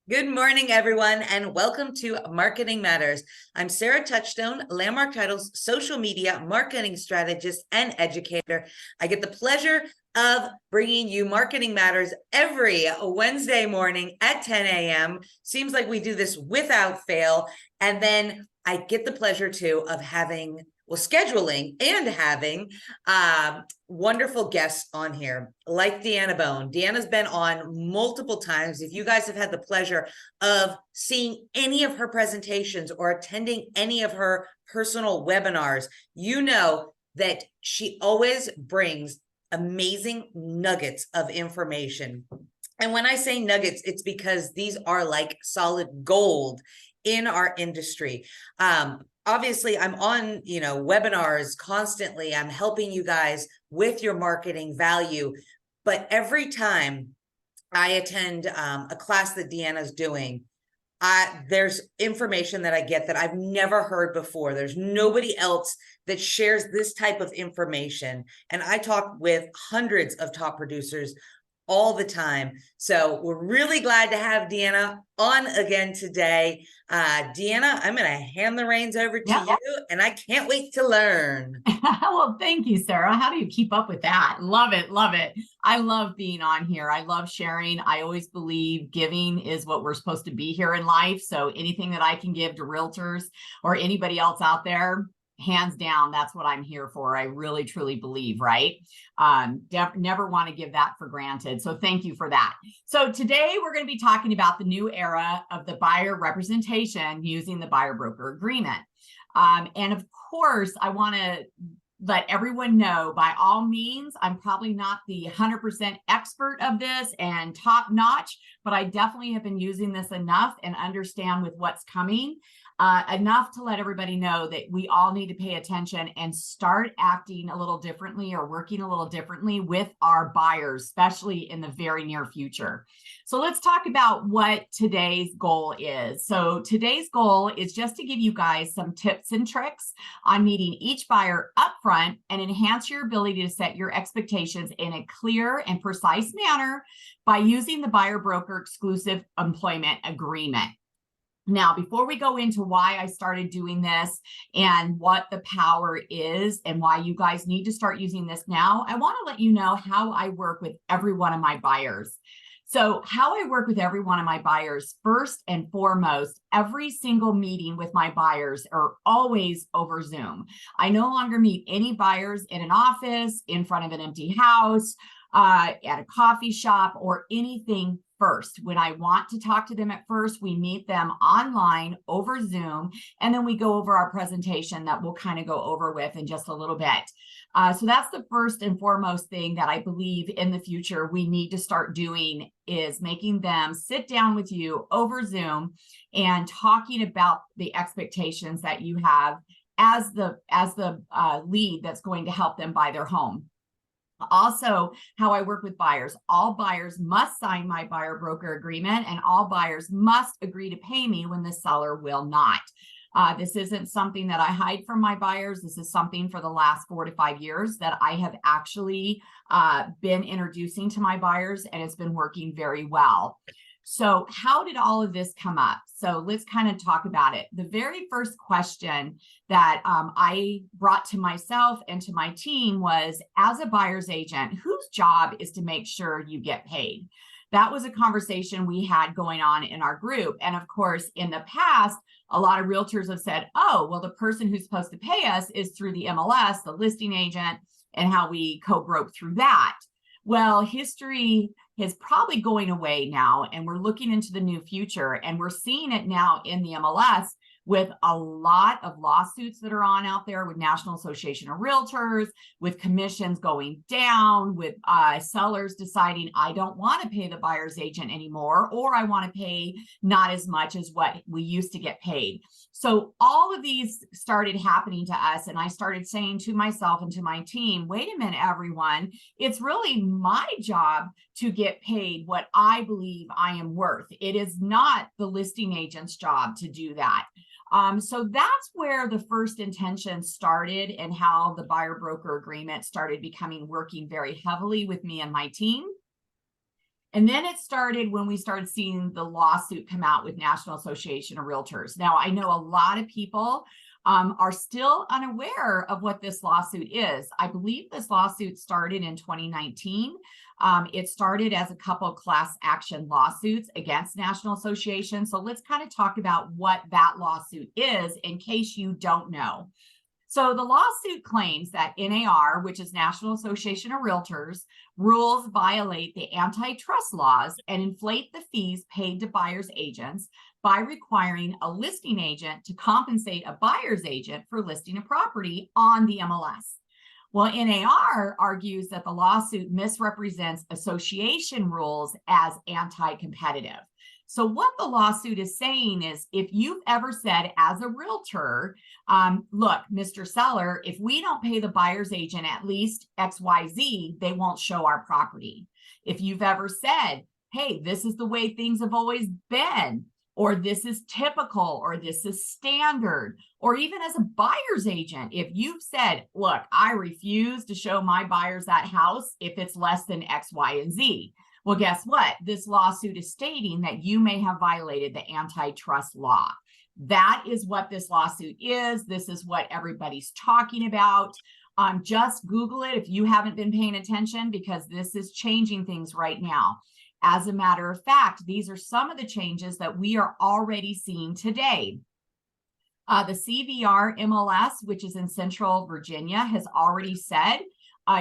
Good morning, everyone, and welcome to Marketing Matters. I'm Sarah Touchstone, Landmark Title's social media marketing strategist and educator. I get the pleasure of bringing you Marketing Matters every Wednesday morning at 10 a.m. Seems like we do this without fail. And then I get the pleasure, too, of scheduling and having wonderful guests on here, like Deanna Bone. Deanna's been on multiple times. If you guys have had the pleasure of seeing any of her presentations or attending any of her personal webinars, you know that she always brings amazing nuggets of information. And when I say nuggets, it's because these are like solid gold in our industry. Obviously, I'm on, webinars constantly. I'm helping you guys with your marketing value. But every time I attend a class that Deanna's doing, there's information that I get that I've never heard before. There's nobody else that shares this type of information. And I talk with hundreds of top producers all the time. So we're really glad to have Deanna on again today. Deanna, I'm going to hand the reins over to you, and I can't wait to learn. Well, thank you, Sarah. How do you keep up with that? Love it. Love it. I love being on here. I love sharing. I always believe giving is what we're supposed to be here in life. So anything that I can give to realtors or anybody else out there, hands down, that's what I'm here for. I really, truly believe, right? Never want to give that for granted. So thank you for that. So today we're going to be talking about the new era of the buyer representation using the buyer broker agreement. And of course, I want to let everyone know, by all means, I'm probably not the 100% expert of this and top notch, but I definitely have been using this enough and understand with what's coming. Enough to let everybody know that we all need to pay attention and start acting a little differently or working a little differently with our buyers, especially in the very near future. So let's talk about what today's goal is. So today's goal is just to give you guys some tips and tricks on meeting each buyer upfront and enhance your ability to set your expectations in a clear and precise manner by using the buyer broker exclusive employment agreement. Now, before we go into why I started doing this and what the power is and why you guys need to start using this now, I want to let you know how I work with every one of my buyers. So how I work with every one of my buyers, first and foremost, every single meeting with my buyers are always over Zoom. I no longer meet any buyers in an office, in front of an empty house, at a coffee shop, or anything first. When I want to talk to them at first, we meet them online over Zoom, and then we go over our presentation that we'll kind of go over with in just a little bit. So that's the first and foremost thing that I believe in the future we need to start doing, is making them sit down with you over Zoom and talking about the expectations that you have as the lead that's going to help them buy their home. Also, how I work with buyers. All buyers must sign my buyer broker agreement, and all buyers must agree to pay me when the seller will not. This isn't something that I hide from my buyers. This is something for the last 4 to 5 years that I have actually been introducing to my buyers, and it's been working very well. So how did all of this come up? So let's kind of talk about it. The very first question that I brought to myself and to my team was, as a buyer's agent, whose job is to make sure you get paid? That was a conversation we had going on in our group. And of course, in the past, a lot of realtors have said, oh, well, the person who's supposed to pay us is through the MLS, the listing agent, and how we co-broke through that. Well, history is probably going away now, and we're looking into the new future, and we're seeing it now in the MLS with a lot of lawsuits that are on out there with National Association of Realtors, with commissions going down, with sellers deciding, I don't want to pay the buyer's agent anymore, or I want to pay not as much as what we used to get paid. So all of these started happening to us, and I started saying to myself and to my team, wait a minute, everyone, it's really my job to get paid what I believe I am worth. It is not the listing agent's job to do that. So that's where the first intention started, and how the buyer broker agreement started working very heavily with me and my team. And then it started when we started seeing the lawsuit come out with National Association of Realtors. Now, I know a lot of people are still unaware of what this lawsuit is. I believe this lawsuit started in 2019. It started as a couple class action lawsuits against National Association. So let's kind of talk about what that lawsuit is in case you don't know. So the lawsuit claims that NAR, which is National Association of Realtors, rules violate the antitrust laws and inflate the fees paid to buyer's agents by requiring a listing agent to compensate a buyer's agent for listing a property on the MLS. Well, NAR argues that the lawsuit misrepresents association rules as anti-competitive. So what the lawsuit is saying is, if you've ever said as a realtor, look, Mr. Seller, if we don't pay the buyer's agent at least XYZ, they won't show our property. If you've ever said, hey, this is the way things have always been, or this is typical, or this is standard, or even as a buyer's agent, if you've said, look, I refuse to show my buyers that house if it's less than X, Y, and Z. Well, guess what? This lawsuit is stating that you may have violated the antitrust law. That is what this lawsuit is. This is what everybody's talking about. Just Google it if you haven't been paying attention, because this is changing things right now. As a matter of fact, these are some of the changes that we are already seeing today. The CVR MLS, which is in Central Virginia, has already said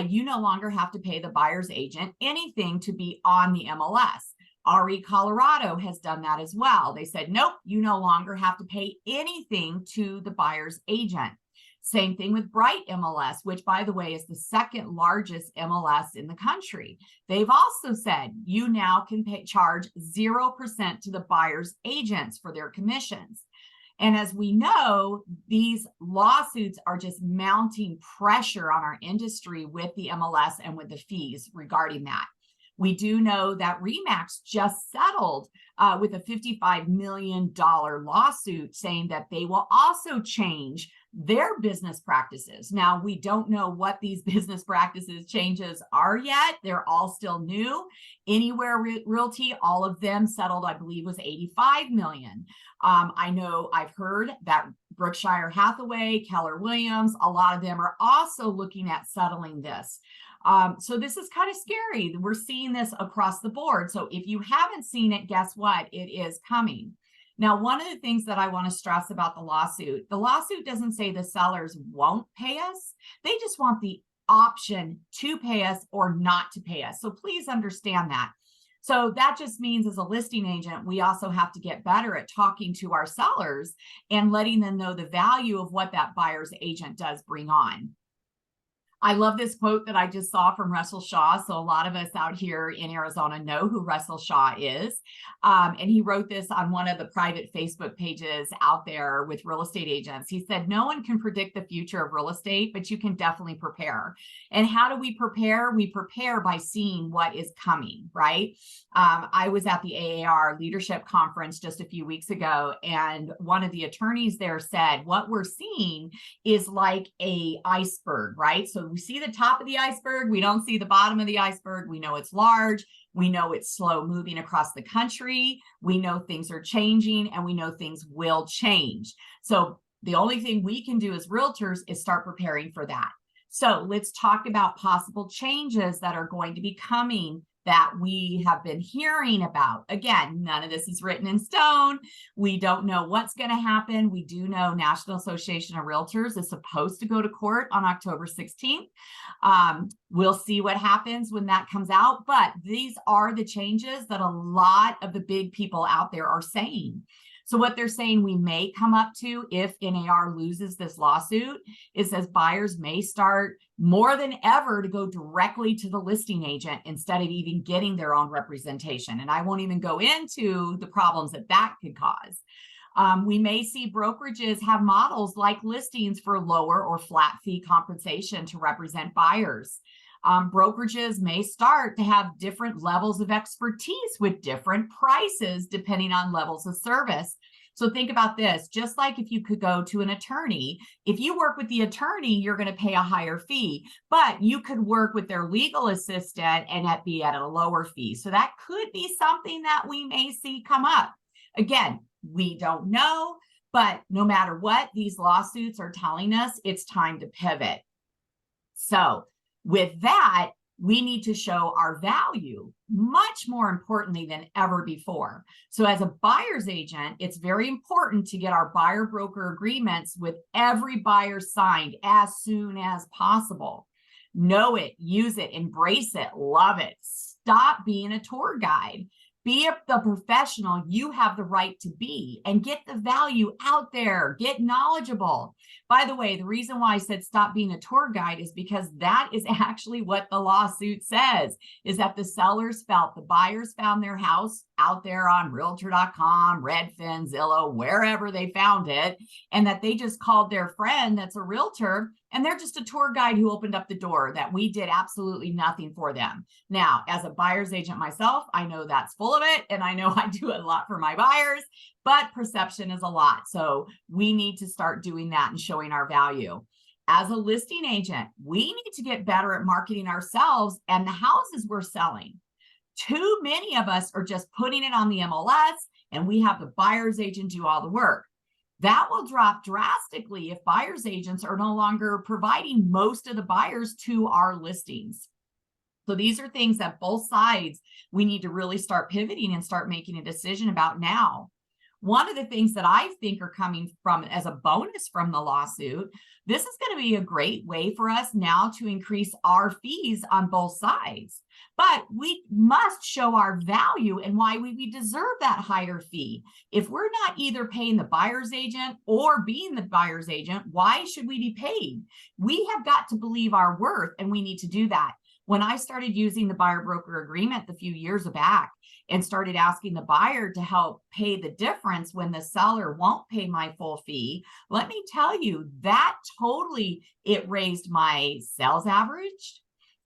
you no longer have to pay the buyer's agent anything to be on the MLS. RE Colorado has done that as well. They said, nope, you no longer have to pay anything to the buyer's agent. Same thing with Bright MLS, which, by the way, is the second largest MLS in the country. They've also said you now can charge 0% to the buyer's agents for their commissions. And as we know, these lawsuits are just mounting pressure on our industry with the MLS and with the fees regarding that. We do know that RE/MAX just settled with a $55 million lawsuit saying that they will also change their business practices. Now, we don't know what these business practices changes are yet. They're all still new. Anywhere Realty, all of them settled, I believe, was $85 million. I know I've heard that Berkshire Hathaway, Keller Williams, a lot of them are also looking at settling this. So this is kind of scary. We're seeing this across the board. So if you haven't seen it, guess what? It is coming. Now, one of the things that I want to stress about the lawsuit doesn't say the sellers won't pay us. They just want the option to pay us or not to pay us. So please understand that. So that just means as a listing agent, we also have to get better at talking to our sellers and letting them know the value of what that buyer's agent does bring on. I love this quote that I just saw from Russell Shaw. So a lot of us out here in Arizona know who Russell Shaw is. And he wrote this on one of the private Facebook pages out there with real estate agents. He said, no one can predict the future of real estate, but you can definitely prepare. And how do we prepare? We prepare by seeing what is coming, right? I was at the AAR leadership conference just a few weeks ago, and one of the attorneys there said, what we're seeing is like an iceberg, right? So we see the top of the iceberg. We don't see the bottom of the iceberg. We know it's large. We know it's slow moving across the country. We know things are changing, and we know things will change. So the only thing we can do as realtors is start preparing for that. So let's talk about possible changes that are going to be coming that we have been hearing about. Again, none of this is written in stone. We don't know what's going to happen. We do know National Association of Realtors is supposed to go to court on October 16th. We'll see what happens when that comes out, but these are the changes that a lot of the big people out there are saying. So what they're saying we may come up to if NAR loses this lawsuit, it says buyers may start more than ever to go directly to the listing agent instead of even getting their own representation. And I won't even go into the problems that that could cause. We may see brokerages have models like listings for lower or flat fee compensation to represent buyers. Brokerages may start to have different levels of expertise with different prices depending on levels of service. So think about this, just like if you could go to an attorney, if you work with the attorney, you're going to pay a higher fee, but you could work with their legal assistant and be at a lower fee. So that could be something that we may see come up. Again, we don't know, but no matter what, these lawsuits are telling us it's time to pivot. So with that, we need to show our value much more importantly than ever before. So as a buyer's agent, it's very important to get our buyer broker agreements with every buyer signed as soon as possible. Know it, use it, embrace it, love it. Stop being a tour guide. Be the professional you have the right to be and get the value out there. Get knowledgeable. By the way, the reason why I said stop being a tour guide is because that is actually what the lawsuit says, is that the sellers felt the buyers found their house out there on realtor.com, Redfin, Zillow, wherever they found it, and that they just called their friend that's a realtor, and they're just a tour guide who opened up the door, that we did absolutely nothing for them. Now, as a buyer's agent myself, I know that's full of it, and I know I do a lot for my buyers, but perception is a lot. So we need to start doing that and showing our value. As a listing agent, we need to get better at marketing ourselves and the houses we're selling. Too many of us are just putting it on the MLS, and we have the buyer's agent do all the work. That will drop drastically if buyer's agents are no longer providing most of the buyers to our listings. So these are things that both sides, we need to really start pivoting and start making a decision about now. One of the things that I think are coming from as a bonus from the lawsuit, this is going to be a great way for us now to increase our fees on both sides. But we must show our value and why we deserve that higher fee. If we're not either paying the buyer's agent or being the buyer's agent, why should we be paid? We have got to believe our worth, and we need to do that. When I started using the buyer broker agreement a few years back and started asking the buyer to help pay the difference when the seller won't pay my full fee, let me tell you, that totally, it raised my sales average.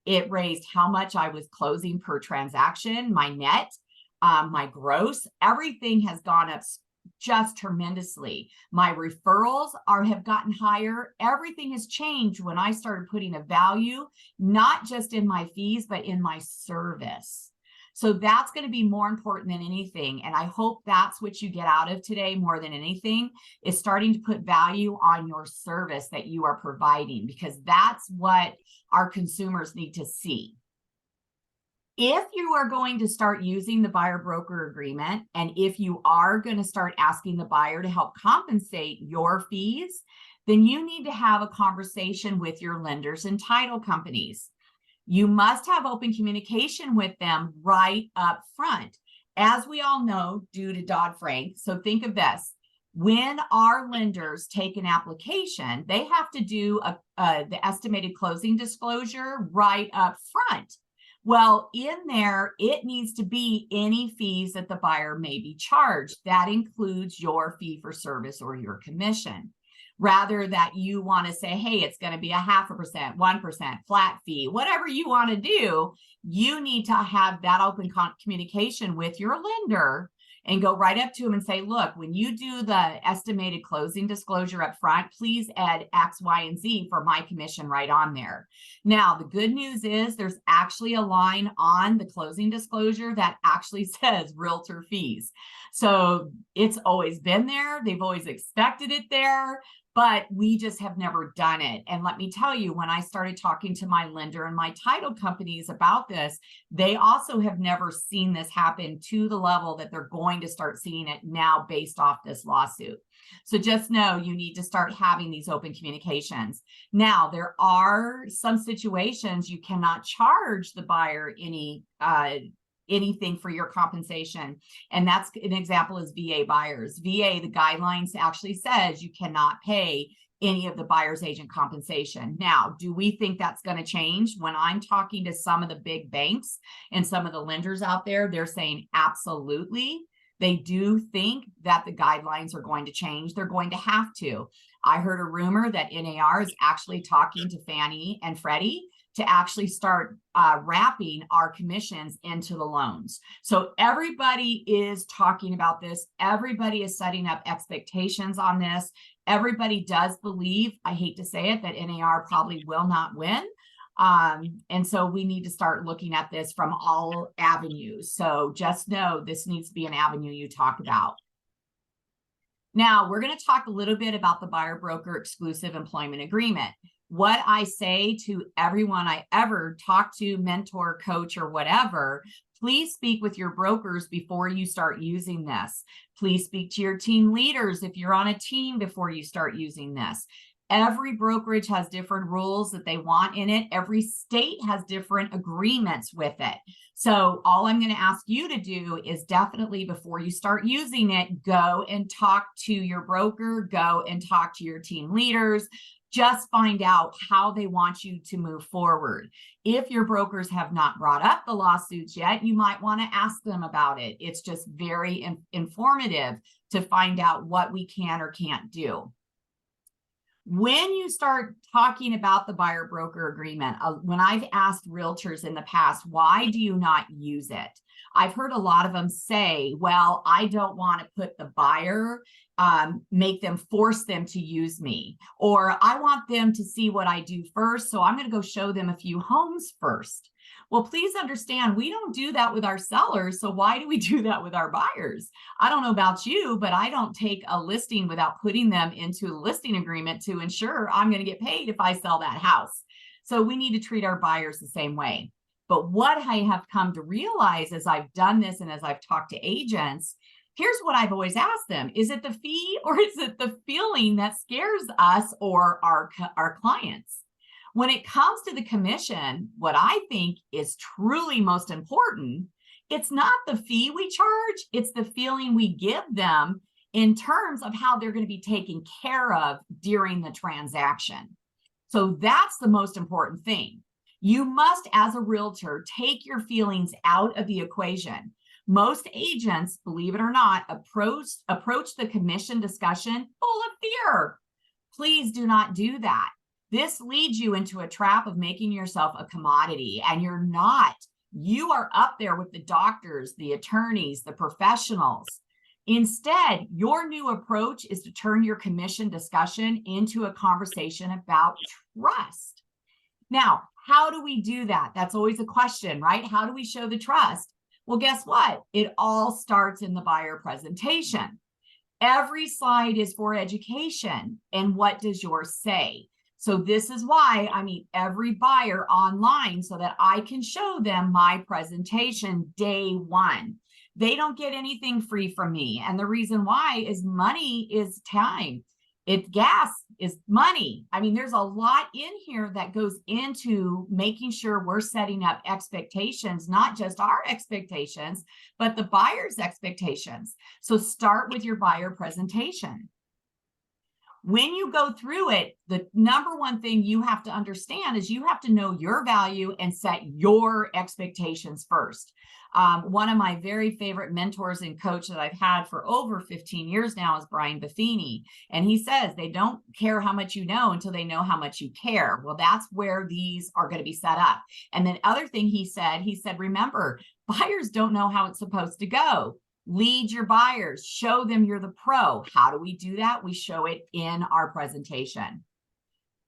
It raised how much I was closing per transaction, my net, my gross, everything has gone up just tremendously. My referrals have gotten higher. Everything has changed when I started putting a value, not just in my fees, but in my service. So that's going to be more important than anything. And I hope that's what you get out of today more than anything, is starting to put value on your service that you are providing, because that's what our consumers need to see. If you are going to start using the buyer broker agreement, and if you are going to start asking the buyer to help compensate your fees, then you need to have a conversation with your lenders and title companies. You must have open communication with them right up front. As we all know, due to Dodd-Frank, so think of this. When our lenders take an application, they have to do the estimated closing disclosure right up front. Well, in there, it needs to be any fees that the buyer may be charged. That includes your fee for service or your commission. Rather that you want to say, hey, it's going to be a 0.5%, 1%, flat fee, whatever you want to do, you need to have that open communication with your lender and go right up to them and say, look, when you do the estimated closing disclosure up front, please add X, Y, and Z for my commission right on there. Now, the good news is there's actually a line on the closing disclosure that actually says realtor fees. So it's always been there. They've always expected it there, but we just have never done it. And let me tell you, when I started talking to my lender and my title companies about this, they also have never seen this happen to the level that they're going to start seeing it now based off this lawsuit. So just know you need to start having these open communications. Now, there are some situations you cannot charge the buyer anything for your compensation. And that's an example is VA buyers. VA, the guidelines actually says you cannot pay any of the buyer's agent compensation. Now, do we think that's going to change? When I'm talking to some of the big banks and some of the lenders out there, they're saying absolutely. They do think that the guidelines are going to change. They're going to have to. I heard a rumor that NAR is actually talking to Fannie and Freddie to actually start wrapping our commissions into the loans. So everybody is talking about this. Everybody is setting up expectations on this. Everybody does believe, I hate to say it, that NAR probably will not win. And so we need to start looking at this from all avenues. So just know this needs to be an avenue you talk about. Now, we're going to talk a little bit about the buyer broker exclusive employment agreement. What I say to everyone I ever talk to, mentor, coach, or whatever, please speak with your brokers before you start using this. Please speak to your team leaders if you're on a team before you start using this. Every brokerage has different rules that they want in it. Every state has different agreements with it. So all I'm going to ask you to do is definitely, before you start using it, go and talk to your broker, go and talk to your team leaders. Just find out how they want you to move forward. If your brokers have not brought up the lawsuits yet, you might want to ask them about it. It's just very informative to find out what we can or can't do. When you start talking about the buyer broker agreement, when I've asked realtors in the past, why do you not use it? I've heard a lot of them say, well, I don't want to put the buyer, make them force them to use me, or I want them to see what I do first. So I'm going to go show them a few homes first. Well, please understand, we don't do that with our sellers. So why do we do that with our buyers? I don't know about you, but I don't take a listing without putting them into a listing agreement to ensure I'm going to get paid if I sell that house. So we need to treat our buyers the same way. But what I have come to realize as I've done this and as I've talked to agents, here's what I've always asked them. Is it the fee or is it the feeling that scares us or our clients? When it comes to the commission, what I think is truly most important, it's not the fee we charge, it's the feeling we give them in terms of how they're going to be taken care of during the transaction. So that's the most important thing. You must, as a realtor, take your feelings out of the equation. Most agents, believe it or not, approach the commission discussion full of fear. Please do not do that. This leads you into a trap of making yourself a commodity, and you're not. You are up there with the doctors, the attorneys, the professionals. Instead, your new approach is to turn your commission discussion into a conversation about trust. Now, how do we do that? That's always a question, right? How do we show the trust? Well, guess what? It all starts in the buyer presentation. Every slide is for education. And what does yours say? So this is why I meet every buyer online so that I can show them my presentation day one. They don't get anything free from me. And the reason why is money is time. Gas is money. I mean, there's a lot in here that goes into making sure we're setting up expectations, not just our expectations, but the buyer's expectations. So start with your buyer presentation. When you go through it, the number one thing you have to understand is you have to know your value and set your expectations first. One of my very favorite mentors and coach that I've had for over 15 years now is Brian Buffini. And he says they don't care how much you know until they know how much you care. Well, that's where these are going to be set up. And then other thing he said, remember, buyers don't know how it's supposed to go. Lead your buyers, show them you're the pro. How do we do that? We show it in our presentation.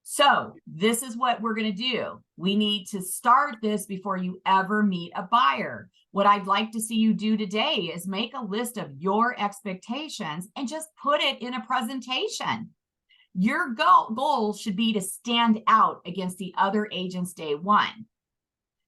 So this is what we're going to do. We need to start this before you ever meet a buyer. What I'd like to see you do today is make a list of your expectations and just put it in a presentation. Your goal should be to stand out against the other agents day one.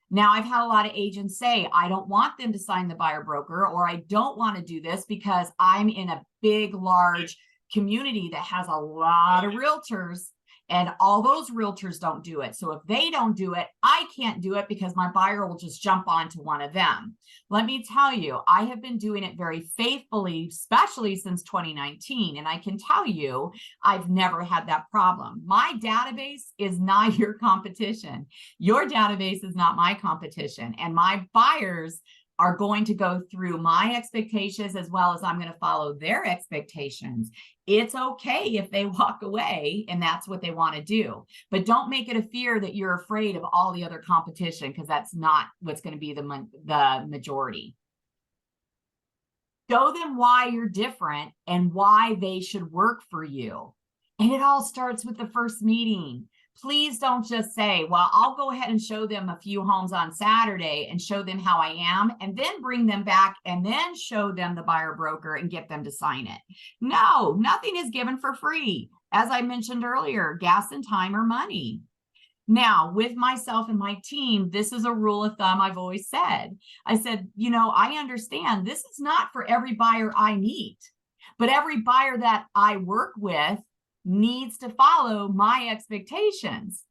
Now, I've had a lot of agents say, I don't want them to sign the buyer broker, or I don't want to do this because I'm in a big, large community that has a lot of realtors, and all those realtors don't do it. So if they don't do it, I can't do it because my buyer will just jump onto one of them. Let me tell you, I have been doing it very faithfully, especially since 2019. And I can tell you, I've never had that problem. My database is not your competition. Your database is not my competition. And my buyers are going to go through my expectations as well as I'm going to follow their expectations. It's okay if they walk away and that's what they want to do. But don't make it a fear that you're afraid of all the other competition, because that's not what's going to be the majority. Show them why you're different and why they should work for you. And it all starts with the first meeting. Please don't just say, well, I'll go ahead and show them a few homes on Saturday and show them how I am, and then bring them back and then show them the buyer broker and get them to sign it. No, nothing is given for free. As I mentioned earlier, gas and time are money. Now, with myself and my team, this is a rule of thumb I've always said. I said, I understand this is not for every buyer I meet, but every buyer that I work with needs to follow my expectations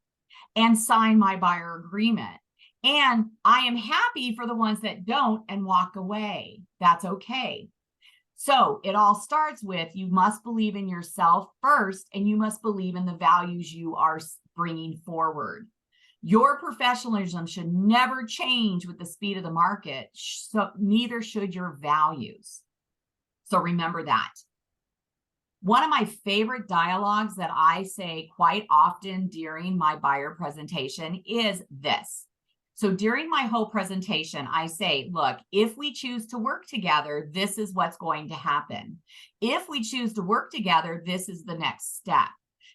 and sign my buyer agreement. And I am happy for the ones that don't and walk away. That's okay. So it all starts with, you must believe in yourself first, and you must believe in the values you are bringing forward. Your professionalism should never change with the speed of the market, so neither should your values. So remember that. One of my favorite dialogues that I say quite often during my buyer presentation is this. So during my whole presentation, I say, look, if we choose to work together, this is what's going to happen. If we choose to work together, this is the next step.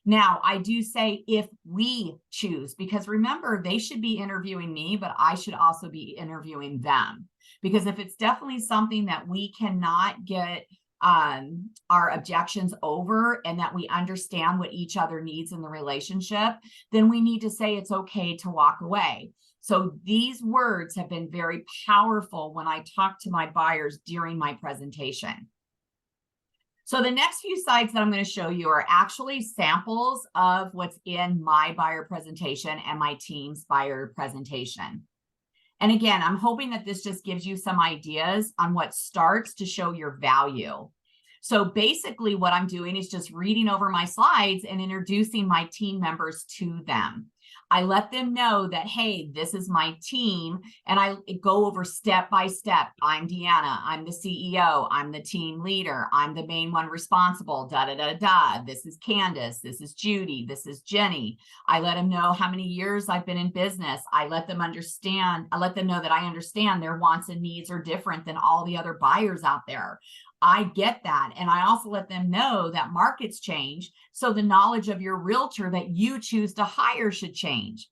Now, I do say if we choose, because remember, they should be interviewing me, but I should also be interviewing them. Because if it's definitely something that we cannot get our objections over, and that we understand what each other needs in the relationship, then we need to say it's okay to walk away. So these words have been very powerful when I talk to my buyers during my presentation. So the next few slides that I'm going to show you are actually samples of what's in my buyer presentation and my team's buyer presentation. And again, I'm hoping that this just gives you some ideas on what starts to show your value. So basically what I'm doing is just reading over my slides and introducing my team members to them. I let them know that, hey, this is my team, and I go over step by step. I'm Deanna, I'm the CEO, I'm the team leader, I'm the main one responsible, da, da, da, da. This is Candace, this is Judy, this is Jenny. I let them know how many years I've been in business. I let them know that I understand their wants and needs are different than all the other buyers out there. I get that. And I also let them know that markets change. So the knowledge of your realtor that you choose to hire should change.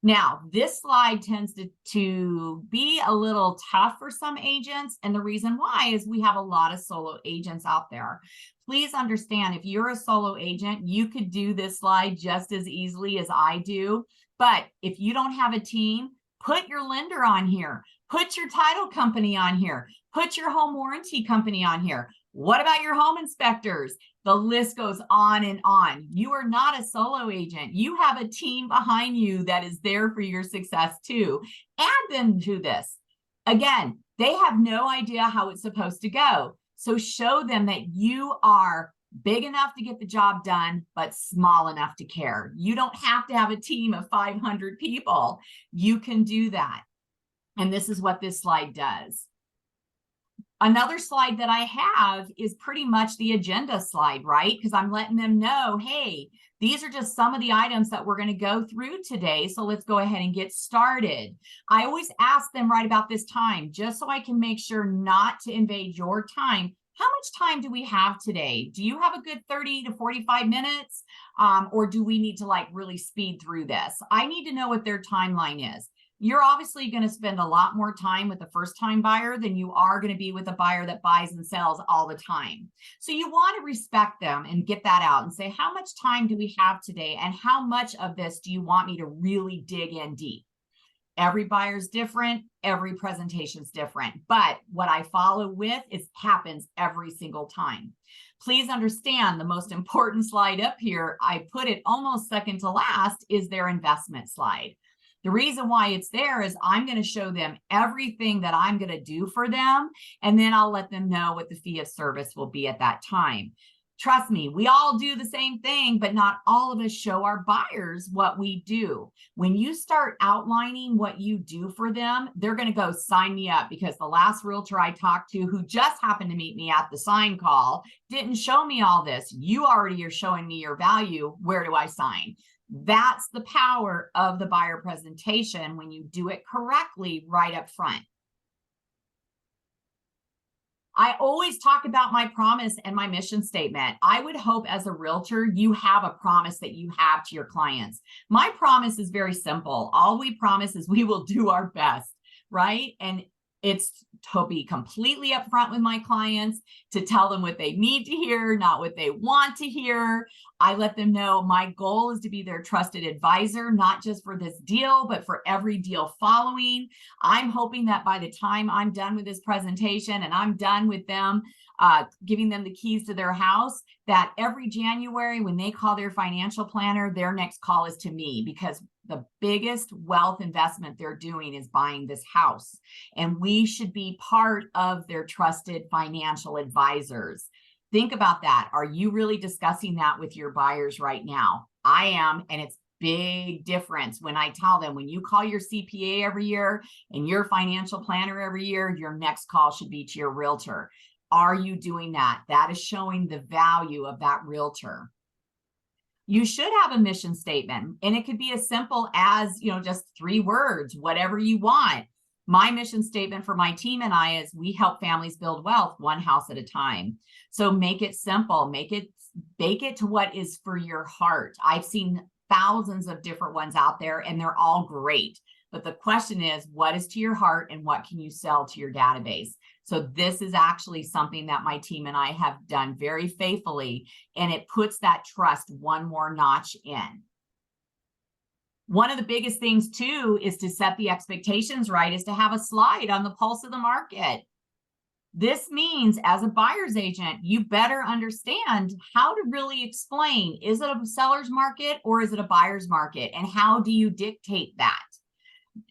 Now, this slide tends to be a little tough for some agents. And the reason why is we have a lot of solo agents out there. Please understand, if you're a solo agent, you could do this slide just as easily as I do. But if you don't have a team, put your lender on here. Put your title company on here. Put your home warranty company on here. What about your home inspectors? The list goes on and on. You are not a solo agent. You have a team behind you that is there for your success too. Add them to this. Again, they have no idea how it's supposed to go. So show them that you are big enough to get the job done, but small enough to care. You don't have to have a team of 500 people. You can do that. And this is what this slide does. Another slide that I have is pretty much the agenda slide, right? Because I'm letting them know, hey, these are just some of the items that we're going to go through today. So let's go ahead and get started. I always ask them right about this time, just so I can make sure not to invade your time. How much time do we have today? Do you have a good 30 to 45 minutes? Or do we need to really speed through this? I need to know what their timeline is. You're obviously going to spend a lot more time with a first-time buyer than you are going to be with a buyer that buys and sells all the time. So you want to respect them and get that out and say, how much time do we have today? And how much of this do you want me to really dig in deep? Every buyer's different. Every presentation's different. But what I follow with happens every single time. Please understand, the most important slide up here, I put it almost second to last, is their investment slide. The reason why it's there is I'm going to show them everything that I'm going to do for them, and then I'll let them know what the fee of service will be at that time. Trust me, we all do the same thing, but not all of us show our buyers what we do. When you start outlining what you do for them, they're going to go sign me up, because the last realtor I talked to, who just happened to meet me at the sign call, didn't show me all this. You already are showing me your value. Where do I sign? That's the power of the buyer presentation when you do it correctly right up front. I always talk about my promise and my mission statement. I would hope as a realtor, you have a promise that you have to your clients. My promise is very simple. All we promise is we will do our best, right? And it's to be completely upfront with my clients, to tell them what they need to hear, not what they want to hear. I let them know my goal is to be their trusted advisor, not just for this deal, but for every deal following. I'm hoping that by the time I'm done with this presentation and I'm done with them, giving them the keys to their house, that every January when they call their financial planner, their next call is to me, because the biggest wealth investment they're doing is buying this house. And we should be part of their trusted financial advisors. Think about that. Are you really discussing that with your buyers right now? I am, and it's big difference when I tell them, when you call your CPA every year and your financial planner every year, your next call should be to your realtor. Are you doing that? That is showing the value of that realtor. You should have a mission statement, and it could be as simple as, just 3 words, whatever you want. My mission statement for my team and I is we help families build wealth one house at a time. So make it simple, bake it to what is for your heart. I've seen thousands of different ones out there, and they're all great. But the question is, what is to your heart and what can you sell to your database? So this is actually something that my team and I have done very faithfully, and it puts that trust one more notch in. One of the biggest things too is to set the expectations right, is to have a slide on the pulse of the market. This means as a buyer's agent, you better understand how to really explain, is it a seller's market or is it a buyer's market? And how do you dictate that?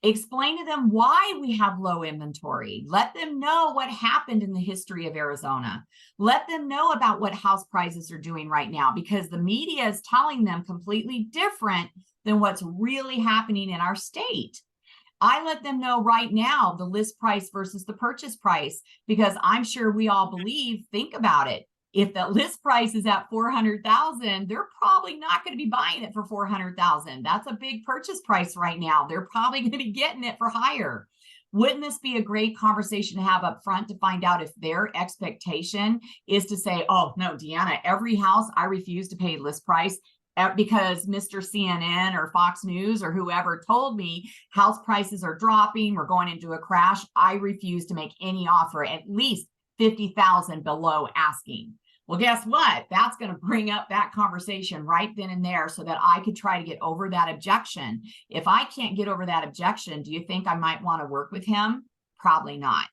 Explain to them why we have low inventory. Let them know what happened in the history of Arizona. Let them know about what house prices are doing right now, because the media is telling them completely different than what's really happening in our state. I let them know right now the list price versus the purchase price, because I'm sure we all believe, think about it. If the list price is at $400,000, they're probably not going to be buying it for $400,000. That's a big purchase price right now. They're probably going to be getting it for higher. Wouldn't this be a great conversation to have up front to find out if their expectation is to say, oh, no, Deanna, every house I refuse to pay list price because Mr. CNN or Fox News or whoever told me house prices are dropping, we're going into a crash. I refuse to make any offer at least $50,000 below asking. Well, guess what? That's going to bring up that conversation right then and there, so that I could try to get over that objection. If I can't get over that objection, do you think I might want to work with him? Probably not.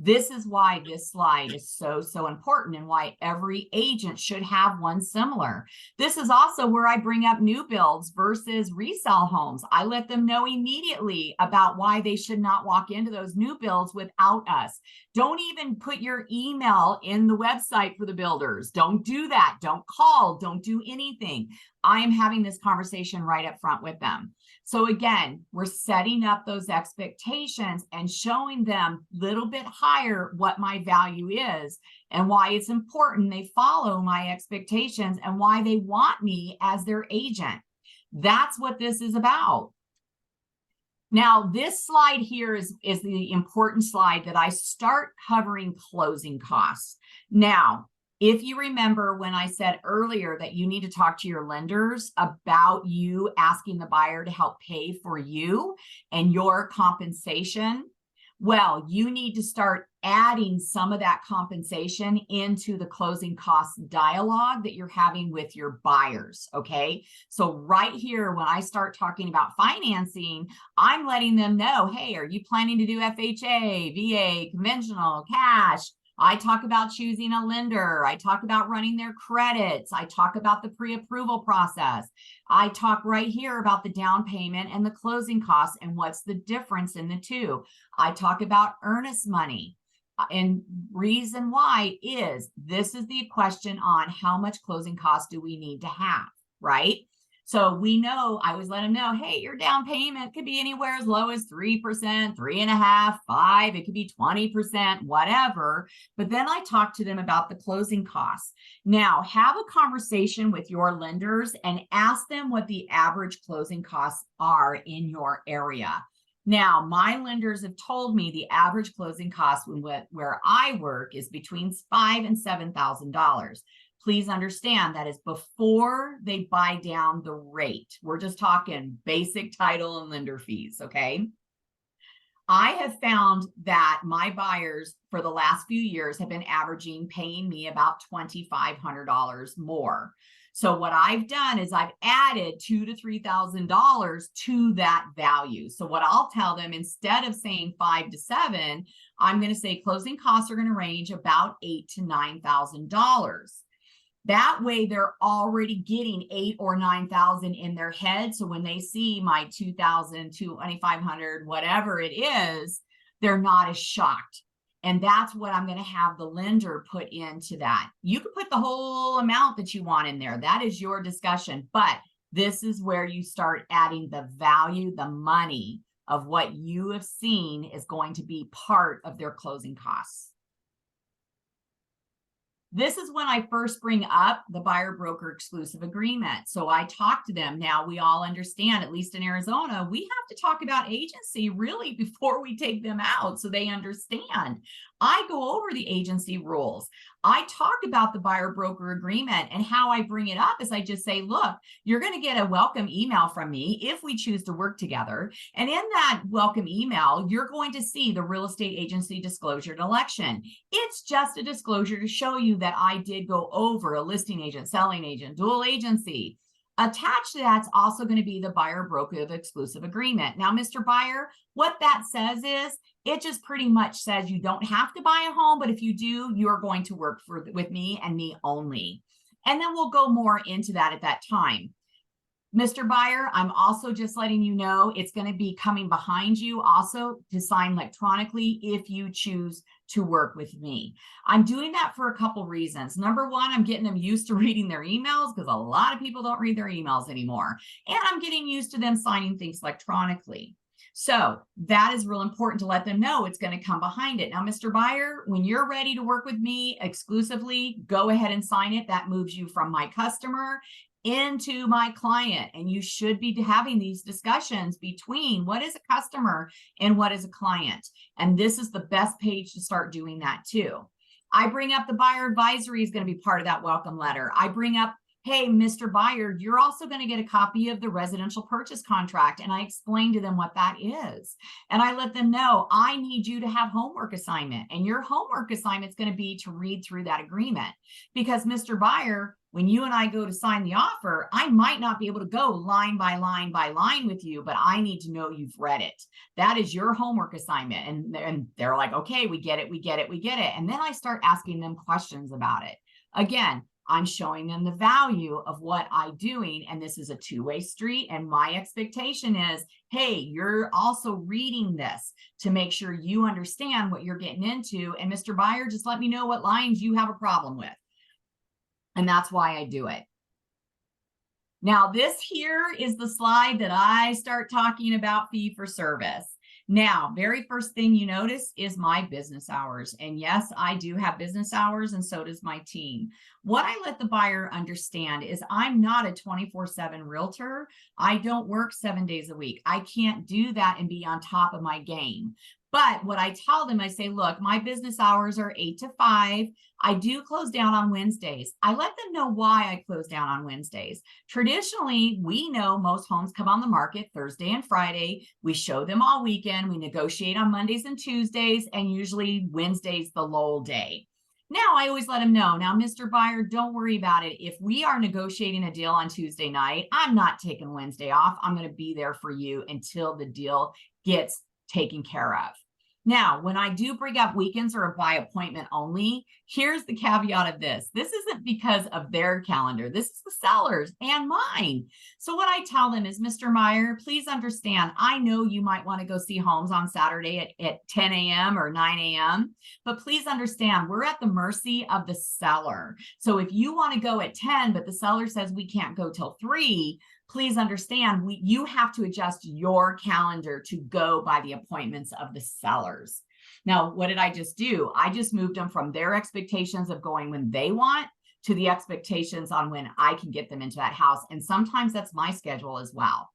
This is why this slide is so important, and why every agent should have one similar. This is also where I bring up new builds versus resale homes. I let them know immediately about why they should not walk into those new builds without us. Don't even put your email in the website for the builders. Don't do that. Don't call. Don't do anything. I am having this conversation right up front with them. So again, we're setting up those expectations and showing them a little bit higher what my value is and why it's important they follow my expectations and why they want me as their agent. That's what this is about. Now, this slide here is the important slide that I start covering closing costs. Now, if you remember when I said earlier that you need to talk to your lenders about you asking the buyer to help pay for you and your compensation, well, you need to start adding some of that compensation into the closing costs dialogue that you're having with your buyers, okay? So right here, when I start talking about financing, I'm letting them know, hey, are you planning to do FHA, VA, conventional, cash? I talk about choosing a lender. I talk about running their credits. I talk about the pre-approval process. I talk right here about the down payment and the closing costs and what's the difference in the two. I talk about earnest money. And reason why is this is the question on how much closing costs do we need to have, right? So we know, I always let them know, hey, your down payment could be anywhere as low as 3%, 3.5%, 5%, it could be 20%, whatever. But then I talk to them about the closing costs. Now, have a conversation with your lenders and ask them what the average closing costs are in your area. Now, my lenders have told me the average closing cost where I work is between $5,000 and $7,000. Please understand that is before they buy down the rate. We're just talking basic title and lender fees, okay? I have found that my buyers for the last few years have been averaging paying me about $2,500 more. So what I've done is I've added $2,000 to $3,000 to that value. So what I'll tell them, instead of saying 5 to 7, I'm going to say closing costs are going to range about $8,000 to $9,000. That way they're already getting 8,000 or 9,000 in their head. So when they see my 2,000, 2,500, whatever it is, they're not as shocked. And that's what I'm going to have the lender put into that. You can put the whole amount that you want in there. That is your discussion. But this is where you start adding the value, the money of what you have seen is going to be part of their closing costs. This is when I first bring up the buyer broker exclusive agreement. So I talk to them. Now we all understand, at least in Arizona, we have to talk about agency really before we take them out so they understand. I go over the agency rules. I talk about the buyer broker agreement, and how I bring it up is I just say, look, you're going to get a welcome email from me if we choose to work together. And in that welcome email, you're going to see the real estate agency disclosure and election. It's just a disclosure to show you that I did go over a listing agent, selling agent, dual agency. Attached to that's also going to be the buyer broker exclusive agreement. Now, Mr. Buyer, what that says is it just pretty much says you don't have to buy a home, but if you do, you're going to work with me and me only. And then we'll go more into that at that time. Mr. Buyer, I'm also just letting you know it's going to be coming behind you also to sign electronically if you choose to work with me. I'm doing that for a couple reasons. Number one, I'm getting them used to reading their emails because a lot of people don't read their emails anymore. And I'm getting used to them signing things electronically. So that is real important to let them know it's going to come behind it. Now, Mr. Buyer, when you're ready to work with me exclusively, go ahead and sign it. That moves you from my customer into my client. And you should be having these discussions between what is a customer and what is a client. And this is the best page to start doing that too. I bring up the buyer advisory is going to be part of that welcome letter. I bring up, hey, Mr. Buyer, you're also going to get a copy of the residential purchase contract. And I explain to them what that is. And I let them know I need you to have homework assignment. And your homework assignment is going to be to read through that agreement. Because Mr. Buyer, when you and I go to sign the offer, I might not be able to go line by line by line with you, but I need to know you've read it. That is your homework assignment. And they're like, okay, we get it, we get it, we get it. And then I start asking them questions about it. Again, I'm showing them the value of what I'm doing. And this is a two-way street. And my expectation is, hey, you're also reading this to make sure you understand what you're getting into. And Mr. Buyer, just let me know what lines you have a problem with. And that's why I do it. Now, this here is the slide that I start talking about fee for service. Now, very first thing you notice is my business hours. And yes, I do have business hours, and so does my team. What I let the buyer understand is I'm not a 24/7 realtor. I don't work 7 days a week. I can't do that and be on top of my game. But what I tell them, I say, look, my business hours are 8 to 5. I do close down on Wednesdays. I let them know why I close down on Wednesdays. Traditionally, we know most homes come on the market Thursday and Friday. We show them all weekend. We negotiate on Mondays and Tuesdays, and usually Wednesday's the lull day. Now, I always let them know, now, Mr. Buyer, don't worry about it. If we are negotiating a deal on Tuesday night, I'm not taking Wednesday off. I'm going to be there for you until the deal gets taken care of. Now, when I do bring up weekends or by appointment only, here's the caveat of this. This isn't because of their calendar. This is the seller's and mine. So what I tell them is, Mr. Meyer, please understand, I know you might want to go see homes on Saturday at 10 a.m. or 9 a.m., but please understand, we're at the mercy of the seller. So if you want to go at 10, but the seller says we can't go till 3, please understand, you have to adjust your calendar to go by the appointments of the sellers. Now, what did I just do? I just moved them from their expectations of going when they want to the expectations on when I can get them into that house. And sometimes that's my schedule as well.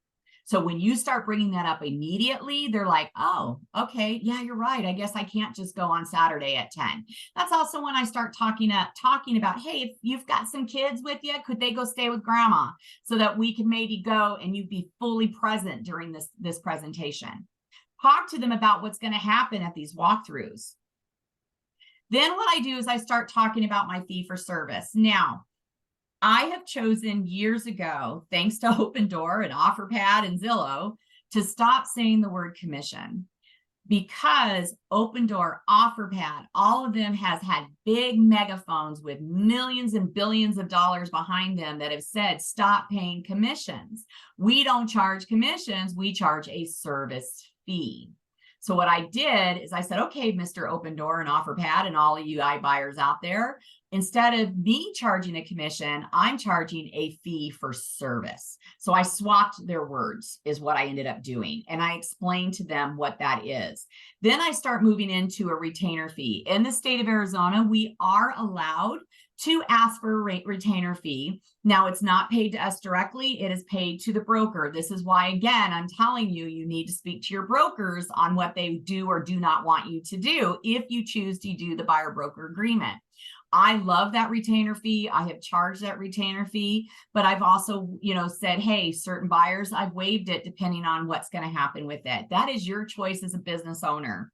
So when you start bringing that up immediately, they're like, oh, okay, yeah, you're right. I guess I can't just go on Saturday at 10. That's also when I start talking about, hey, if you've got some kids with you, could they go stay with grandma so that we can maybe go and you'd be fully present during this presentation. Talk to them about what's going to happen at these walkthroughs. Then what I do is I start talking about my fee for service. Now, I have chosen years ago, thanks to Open Door and OfferPad and Zillow, to stop saying the word commission, because Open Door, OfferPad, all of them has had big megaphones with millions and billions of dollars behind them that have said, stop paying commissions. We don't charge commissions, we charge a service fee. So what I did is I said, okay, Mr. Open Door and OfferPad and all of you iBuyers out there, instead of me charging a commission, I'm charging a fee for service. So I swapped their words is what I ended up doing. And I explained to them what that is. Then I start moving into a retainer fee. In the state of Arizona, we are allowed to ask for a retainer fee. Now, it's not paid to us directly, it is paid to the broker. This is why, again, I'm telling you, you need to speak to your brokers on what they do or do not want you to do if you choose to do the buyer broker agreement. I love that retainer fee. I have charged that retainer fee, but I've also, said, hey, certain buyers, I've waived it depending on what's going to happen with it. That is your choice as a business owner.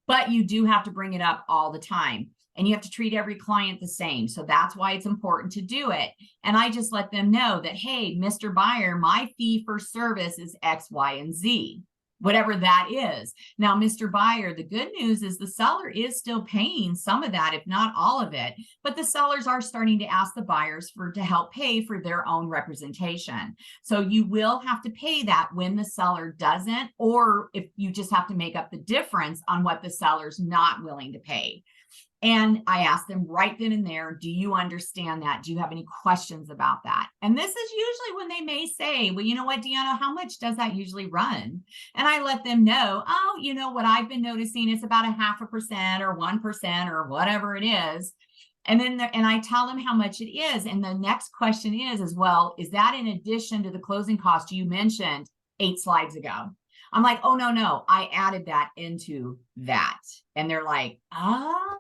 But you do have to bring it up all the time. And you have to treat every client the same. So that's why it's important to do it. And I just let them know that, hey, Mr. Buyer, my fee for service is X, Y, and Z, whatever that is. Now, Mr. Buyer, the good news is the seller is still paying some of that, if not all of it. But the sellers are starting to ask the buyers to help pay for their own representation. So you will have to pay that when the seller doesn't, or if you just have to make up the difference on what the seller's not willing to pay. And I asked them right then and there, do you understand that? Do you have any questions about that? And this is usually when they may say, well, you know what, Deanna, how much does that usually run? And I let them know, oh, what I've been noticing is about 0.5% or 1% or whatever it is. And then, and I tell them how much it is. And the next question is, well, is that in addition to the closing cost you mentioned 8 slides ago? I'm like, oh, no, I added that into that. And they're like, oh,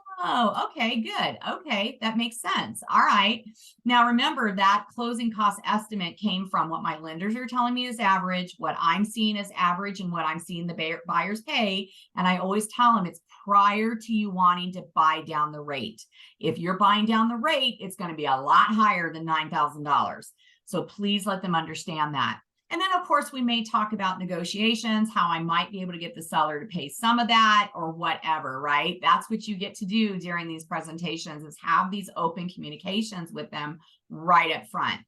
okay, good. Okay, that makes sense. All right. Now, remember that closing cost estimate came from what my lenders are telling me is average, what I'm seeing as average, and what I'm seeing the buyers pay. And I always tell them it's prior to you wanting to buy down the rate. If you're buying down the rate, it's going to be a lot higher than $9,000. So please let them understand that. And then, of course, we may talk about negotiations, how I might be able to get the seller to pay some of that or whatever, right? That's what you get to do during these presentations, is have these open communications with them right up front.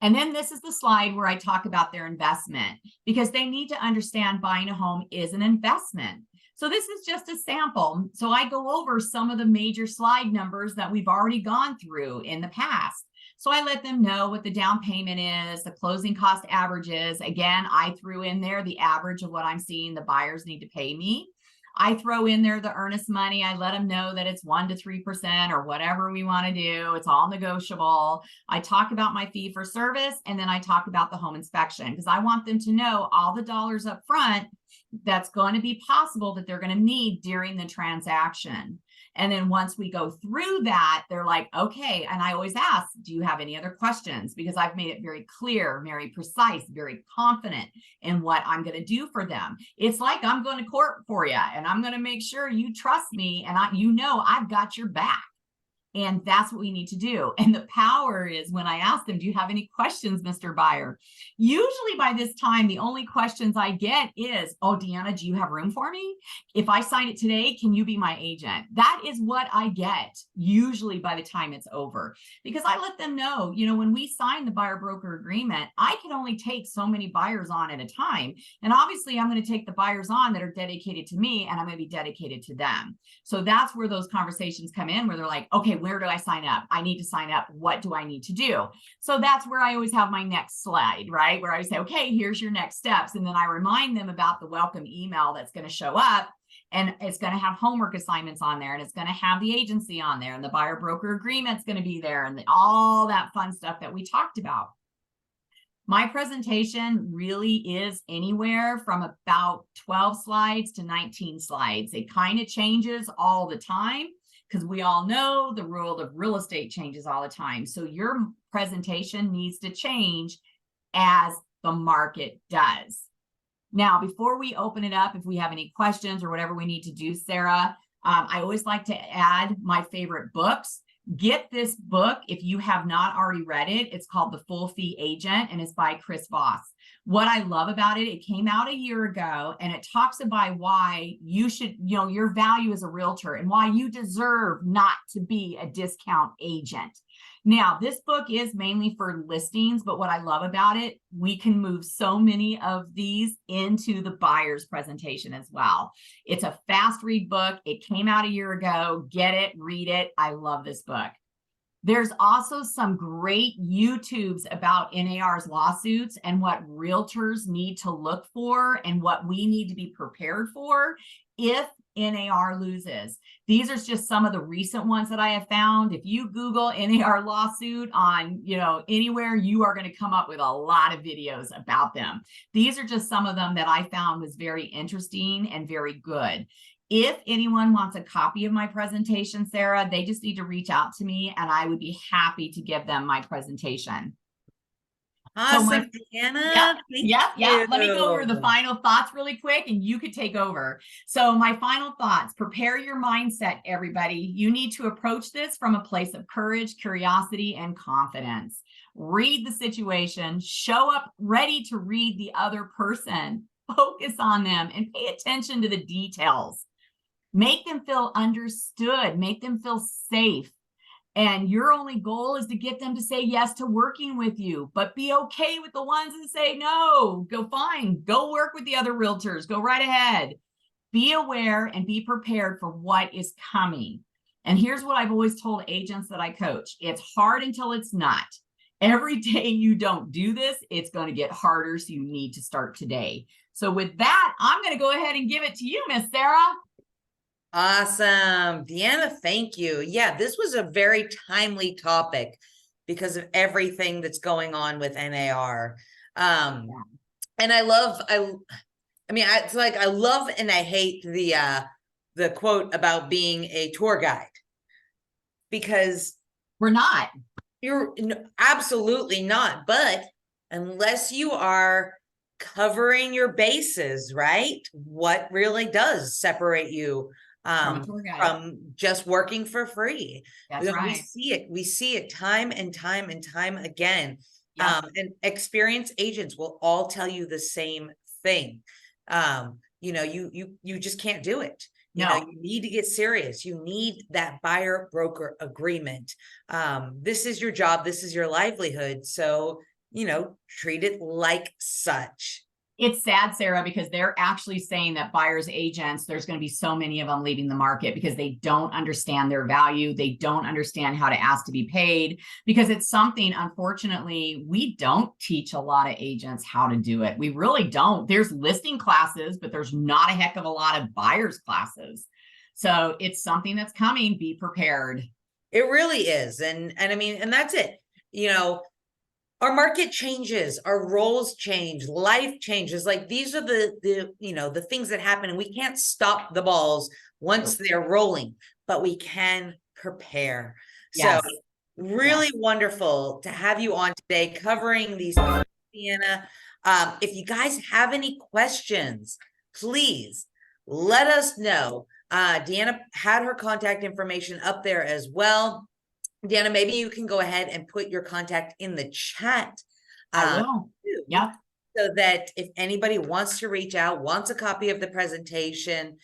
And then this is the slide where I talk about their investment, because they need to understand buying a home is an investment. So this is just a sample. So I go over some of the major slide numbers that we've already gone through in the past. So I let them know what the down payment is, the closing cost averages. Again, I threw in there the average of what I'm seeing the buyers need to pay me. I throw in there the earnest money. I let them know that it's 1 to 3% or whatever we want to do. It's all negotiable. I talk about my fee for service, and then I talk about the home inspection, because I want them to know all the dollars up front that's going to be possible that they're going to need during the transaction. And then once we go through that, they're like, okay. And I always ask, do you have any other questions? Because I've made it very clear, very precise, very confident in what I'm going to do for them. It's like I'm going to court for you, and I'm going to make sure you trust me, and I've got your back. And that's what we need to do. And the power is when I ask them, do you have any questions, Mr. Buyer? Usually by this time, the only questions I get is, oh, Deanna, do you have room for me? If I sign it today, can you be my agent? That is what I get usually by the time it's over, because I let them know, when we sign the buyer broker agreement, I can only take so many buyers on at a time. And obviously I'm going to take the buyers on that are dedicated to me, and I'm going to be dedicated to them. So that's where those conversations come in, where they're like, okay, where do I sign up? I need to sign up. What do I need to do? So that's where I always have my next slide, right? Where I say, okay, here's your next steps. And then I remind them about the welcome email that's going to show up. And it's going to have homework assignments on there, and it's going to have the agency on there, and the buyer broker agreement's going to be there, and all that fun stuff that we talked about. My presentation really is anywhere from about 12 slides to 19 slides. It kind of changes all the time, because we all know the world of real estate changes all the time. So your presentation needs to change as the market does. Now, before we open it up, if we have any questions or whatever we need to do, Sarah, I always like to add my favorite books. Get this book if you have not already read it. It's called The Full Fee Agent, and it's by Chris Voss. What I love about it, it came out a year ago, and it talks about why you should, your value as a realtor, and why you deserve not to be a discount agent. Now, this book is mainly for listings, but what I love about it, we can move so many of these into the buyer's presentation as well. It's a fast read book. It came out a year ago. Get it, read it. I love this book. There's also some great YouTubes about NAR's lawsuits and what realtors need to look for and what we need to be prepared for if NAR loses. These are just some of the recent ones that I have found. If you Google NAR lawsuit on, anywhere, you are going to come up with a lot of videos about them. These are just some of them that I found was very interesting and very good. If anyone wants a copy of my presentation, Sarah, they just need to reach out to me, and I would be happy to give them my presentation. Awesome, Deanna. Yeah. Let me go over the final thoughts really quick, and you could take over. So my final thoughts: prepare your mindset, everybody. You need to approach this from a place of courage, curiosity, and confidence. Read the situation, show up ready to read the other person, focus on them, and pay attention to the details. Make them feel understood, make them feel safe. And your only goal is to get them to say yes to working with you, but be okay with the ones that say no. Go fine, go work with the other realtors, go right ahead. Be aware and be prepared for what is coming. And here's what I've always told agents that I coach: it's hard until it's not. Every day you don't do this, it's going to get harder. So you need to start today. So with that, I'm going to go ahead and give it to you, Miss Sarah. Awesome. Deanna, thank you. Yeah, this was a very timely topic because of everything that's going on with NAR. And I love, it's like, I love and I hate the quote about being a tour guide, because we're not. You're absolutely not. But unless you are covering your bases, right? What really does separate you from just working for free? That's right. We see it time and time and time again. Yep. And experienced agents will all tell you the same thing. You just can't do it. You need to get serious. You need that buyer broker agreement. This is your job. This is your livelihood. So, treat it like such. It's sad, Sarah, because they're actually saying that buyers agents, there's going to be so many of them leaving the market because they don't understand their value. They don't understand how to ask to be paid, because it's something, unfortunately, we don't teach a lot of agents how to do it. We really don't. There's listing classes, but there's not a heck of a lot of buyers classes. So it's something that's coming. Be prepared. It really is. And that's it. Our market changes, our roles change, life changes. Like, these are the things that happen, and we can't stop the balls once they're rolling, but we can prepare. Yes. So really wonderful to have you on today covering these, Deanna. If you guys have any questions, please let us know. Deanna had her contact information up there as well. Deanna, maybe you can go ahead and put your contact in the chat. I will. Too, Yep. so that if anybody wants to reach out, wants a copy of the presentation,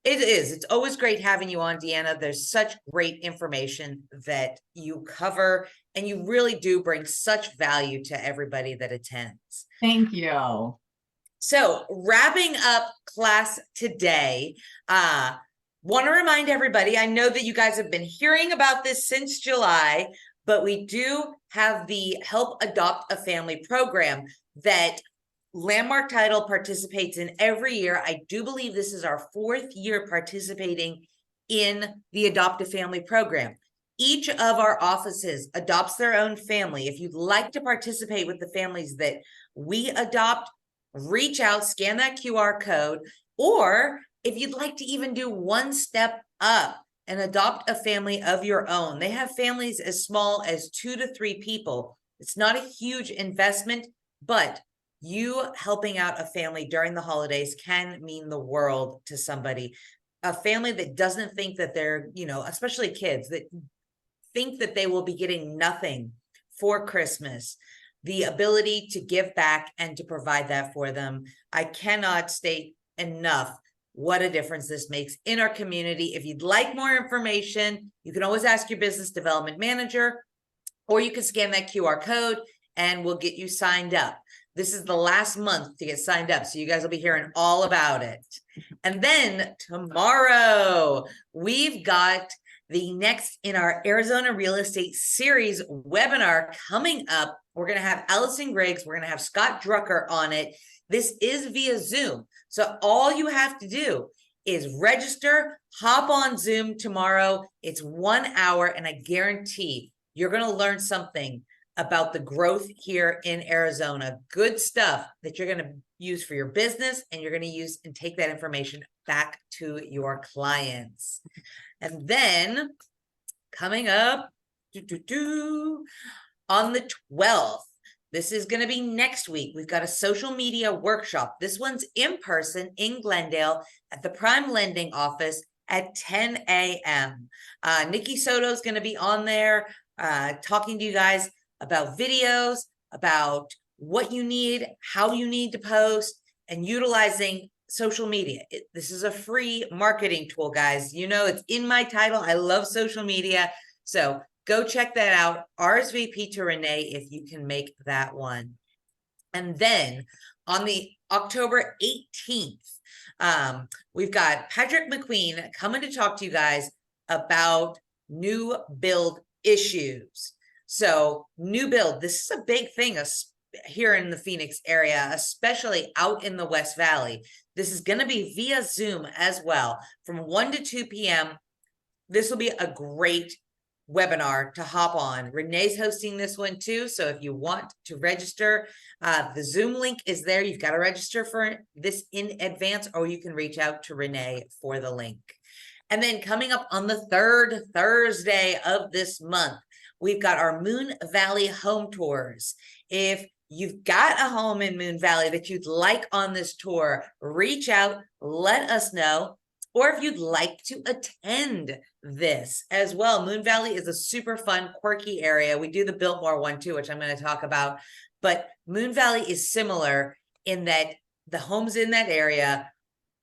it's always great having you on, Deanna. There's such great information that you cover, and you really do bring such value to everybody that attends. Thank you. So wrapping up class today, want to remind everybody, I know that you guys have been hearing about this since July, but we do have the Help Adopt a Family program that Landmark Title participates in every year. I do believe this is our 4th year participating in the Adopt a Family program. Each of our offices adopts their own family. If you'd like to participate with the families that we adopt, reach out, scan that QR code, or if you'd like to even do one step up and adopt a family of your own. They have families as small as 2 to 3 people. It's not a huge investment, but you helping out a family during the holidays can mean the world to somebody. A family that doesn't think that they're, especially kids that think that they will be getting nothing for Christmas, the ability to give back and to provide that for them. I cannot state enough what a difference this makes in our community. If you'd like more information, you can always ask your business development manager, or you can scan that QR code and we'll get you signed up. This is the last month to get signed up, so you guys will be hearing all about it. And then tomorrow, we've got the next in our Arizona Real Estate Series webinar coming up. We're going to have Allison Griggs. We're going to have Scott Drucker on it. This is via Zoom. So all you have to do is register, hop on Zoom tomorrow. It's 1 hour, and I guarantee you're going to learn something about the growth here in Arizona. Good stuff that you're going to use for your business, and you're going to use and take that information back to your clients. And then coming up on the 12th, this is going to be next week. We've got a social media workshop. This one's in person in Glendale at the Prime Lending office at 10 a.m. Nikki Soto is going to be on there talking to you guys about videos, about what you need, how you need to post, and utilizing social media. This is a free marketing tool, guys. It's in my title. I love social media. So go check that out. RSVP to Renee if you can make that one. And then on the October 18th, we've got Patrick McQueen coming to talk to you guys about new build issues. So new build, this is a big thing here in the Phoenix area, especially out in the West Valley. This is going to be via Zoom as well from 1 to 2 p.m. This will be a great webinar to hop on. Renee's hosting this one too. So if you want to register, the Zoom link is there. You've got to register for this in advance, or you can reach out to Renee for the link. And then coming up on the 3rd Thursday of this month, we've got our Moon Valley home tours. If you've got a home in Moon Valley that you'd like on this tour, reach out, let us know. Or if you'd like to attend this as well. Moon Valley is a super fun, quirky area. We do the Biltmore one too, which I'm going to talk about. But Moon Valley is similar in that the homes in that area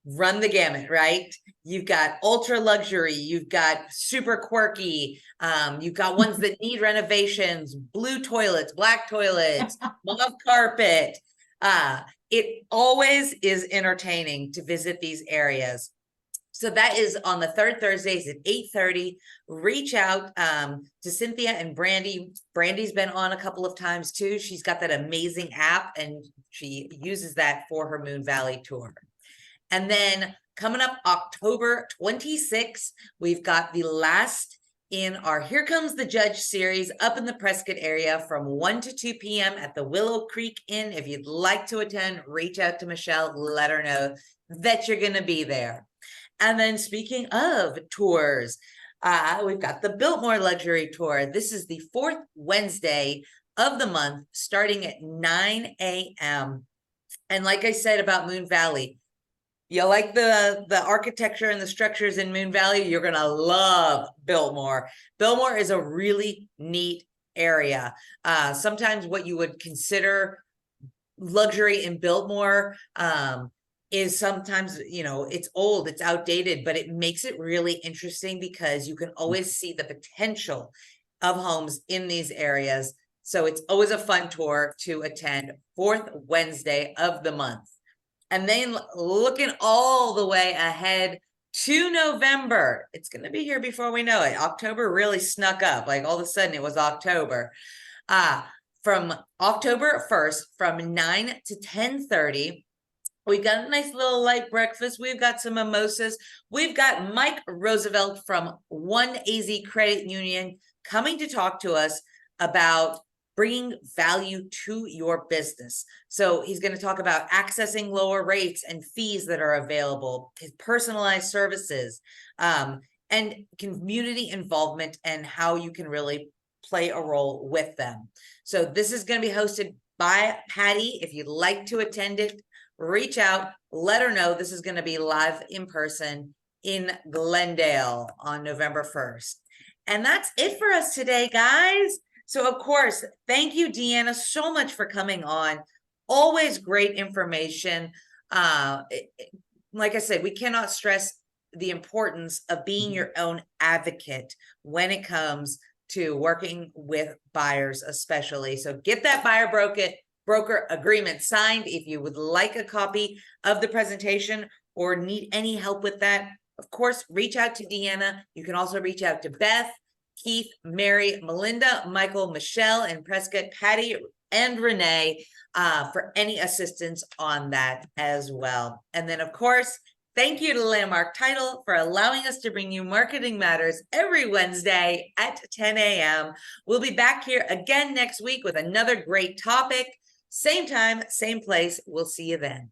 run the gamut, right? You've got ultra luxury, you've got super quirky, you've got ones that need renovations, blue toilets, black toilets, mauve carpet. It always is entertaining to visit these areas. So that is on the 3rd Thursdays at 8:30. Reach out to Cynthia and Brandy. Brandy's been on a couple of times too. She's got that amazing app, and she uses that for her Moon Valley tour. And then coming up October 26th, we've got the last in our Here Comes the Judge series up in the Prescott area from 1 to 2 p.m. at the Willow Creek Inn. If you'd like to attend, reach out to Michelle, let her know that you're going to be there. And then speaking of tours, we've got the Biltmore Luxury Tour. This is the 4th Wednesday of the month, starting at 9 a.m. And like I said about Moon Valley, you like the architecture and the structures in Moon Valley, you're gonna love Biltmore. Biltmore is a really neat area. Sometimes what you would consider luxury in Biltmore is sometimes, it's old, it's outdated, but it makes it really interesting because you can always see the potential of homes in these areas. So it's always a fun tour to attend, fourth Wednesday of the month. And then looking all the way ahead to November, it's going to be here before we know it. October really snuck up, like all of a sudden it was October. From October 1st, from 9 to 10:30, we've got a nice little light breakfast. We've got some mimosas. We've got Mike Roosevelt from One AZ Credit Union coming to talk to us about bringing value to your business. So he's going to talk about accessing lower rates and fees that are available, his personalized services, and community involvement and how you can really play a role with them. So this is going to be hosted by Patty. If you'd like to attend it, reach out, let her know. This is going to be live in person in Glendale on November 1st. And that's it for us today, guys. So of course, thank you, Deanna, so much for coming on. Always great information. Like I said, we cannot stress the importance of being your own advocate when it comes to working with buyers, especially. So get that buyer broker agreement signed. If you would like a copy of the presentation or need any help with that, of course, reach out to Deanna. You can also reach out to Beth, Keith, Mary, Melinda, Michael, Michelle, and Prescott, Patty, and Renee for any assistance on that as well. And then, of course, thank you to Landmark Title for allowing us to bring you Marketing Matters every Wednesday at 10 a.m. We'll be back here again next week with another great topic. Same time, same place. We'll see you then.